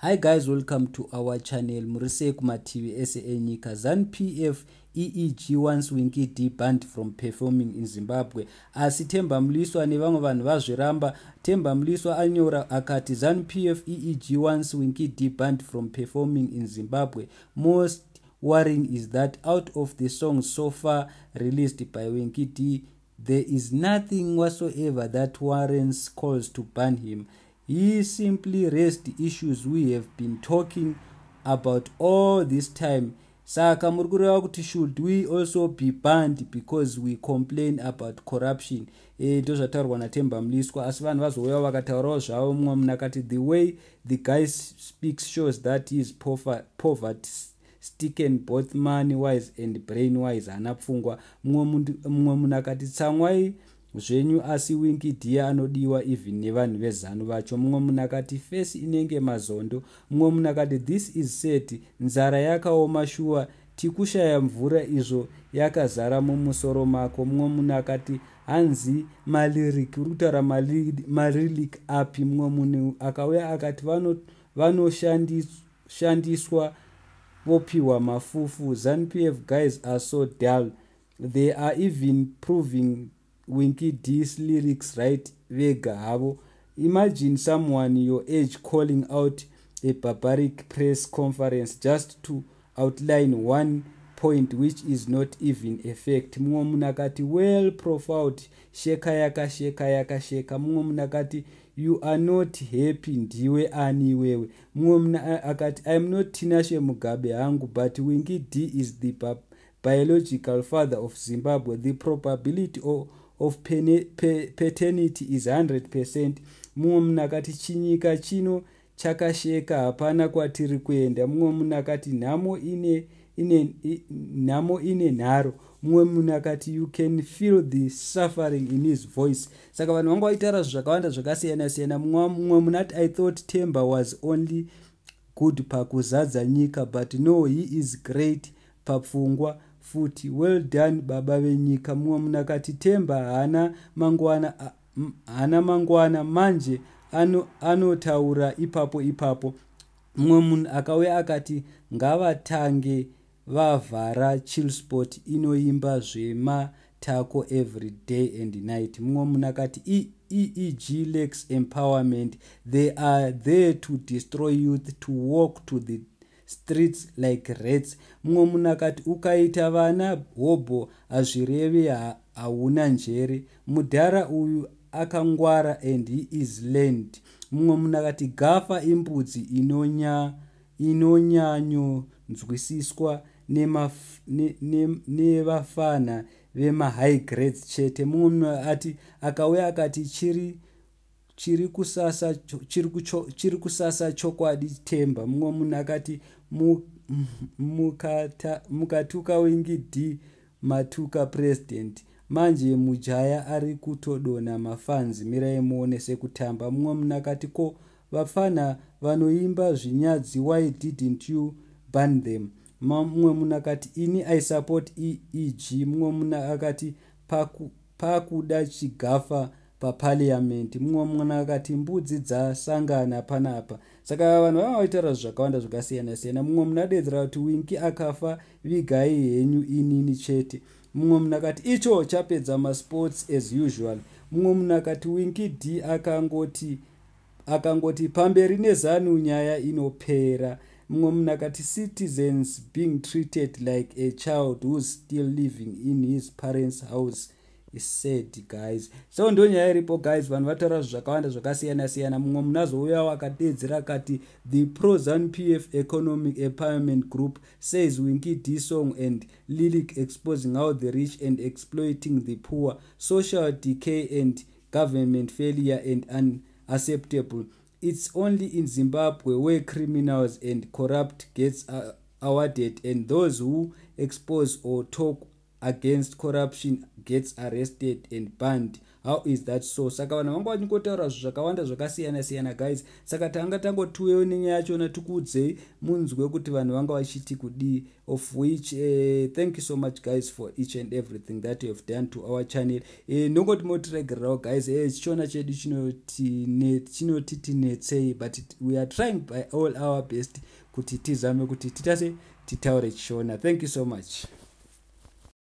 Hi guys, welcome to our channel. Murise kuma TV SA nyika. ZanuPf EEG wants Winky D banned from performing in Zimbabwe. Asi Temba Mliswa nevamwe vanhu vazviramba. Temba Mliswa anyora akati ZanuPf EEG wants Winky D banned from performing in Zimbabwe. Most worrying is that out of the songs so far released by Winky D, there is nothing whatsoever that warrants calls to ban him. He simply raised issues we have been talking about all this time. Saka murikureva kuti should we also be banned because we complain about corruption? Ndozvataurwa naTemba Mliswa, asi vanhu vazouya vakataurawo zvavo. Mumwe munhu akati the way the guy speaks shows that he is poverty stricken both money wise and brain wise, hana pfungwa. Mumwe munhu akati tsamwai zvenyu asi Winky D anodiwa even nevanhu vezanu vacho. Mumwe munhu akati face inenge mazondo. Mumwe munhu akati this is said, nzara yakaoma shuwa, tikushaya mvura izvo yakazara mumusoro mako. Mumwe munhu akati hanzi malyric, urikutaura malyric api? Mumwe munhu akauya akati vanoshandiswa vopiwa mafufu. ZanuPf guys are so dull, they are even proving Winky D's lyrics right vega havo. Imagine someone your age calling out a barbaric press conference just to outline one point which is not even a fact. Mumwe munhu akati well profiled, sheka yakasheka. Mumwe munhu akati you are not happy, ndiwe ani wewe. Mumwe munhu akati I am not Tinashe Mugabe hangu, but Winky D is the biological father of Zimbabwe. The probability of paternity is 100%. Mumwe munhu akati chinyika chino chakasheka, hapana kwatiri kuenda. Mumwe munhu akati nhamo ine nharo. Mumwe munhu akati you can feel the suffering in his voice. Saka vanhu vanga vaitaura zvakawanda zvakasiyana. Mumwe munhu ati I thought Temba was only good pakuzadza nyika, but no, he is great papfungwa futi. Well done baba venyika. Mumwe munhu akati Temba hana mangwana manje anotaura ipapo. Mumwe munhu akauya akati ngavatange vavhara chill spot inoimba zvematako every day and night. Mumwe munhu akati EEG lacks empowerment, they are there to destroy youth, to walk to the streets like rats. Mumwe munhu akati ukaita vana hobho hazvirevi hauna njere, mudhara uyu akangwara and he is learned. Mumwe munhu akati Gaffa imbudzi inonyanyonzwisiswa nevafana vema-high grades chete. Mumwe munhu akauya akati chiri kusasa chokwadi Temba. Mumwe munhu akati mukatuka Winky D matuka president, manje mujaya ari kutodona mafanzi, mirai muone sekutamba. Mumwe munhu akati ko vafana vanoimba zvinyadzi, why didn't you ban them? Mumwe munhu akati ini I support EEG. Mumwe munhu akati pakuda chigafa paparliament. Mumwe munhu akati mbudzi dzasangana panapa. Saka vanhu vanga vaitaura zvakawanda zvakasiyana. Mumwe munhu adedzera kuti Winky akafa vigai henyu inini chete. Mumwe munhu akati icho chapedza masports as usual. Mumwe munhu akati Winky D akangoti pamberi nezanu nyaya inopera. Mumwe munhu akati citizens being treated like a child who's still living in his parents' house is sad guys. So ndo nyaya iripo guys, vanhu vataura zvakawanda zvakasiyana. Mumwe munhu azouya akadedzera akati the pro ZanuPf economic empowerment group says Winky D song and lyric exposing how the rich and exploiting the poor, social decay and government failure and unacceptable. It's only in Zimbabwe where criminals and corrupt gets awarded, and those who expose or talk against corruption gets arrested and banned. how is that so? Saka vanhu vanga vachingotaura zvakawanda zvakasiyana siyana guys, saka tanga tangotiwewo nenyaya yachona tikuudzei munzwe kuti vanhu vanga vachiti kudii, of which thank you so much guys for each and everything that you have done to our channel. Nongoti motiregererawo guys, chichona chedu chinoti tinetsei, but we are trying by all our best kuti tizame kuti titaure chishona. Thank you so much.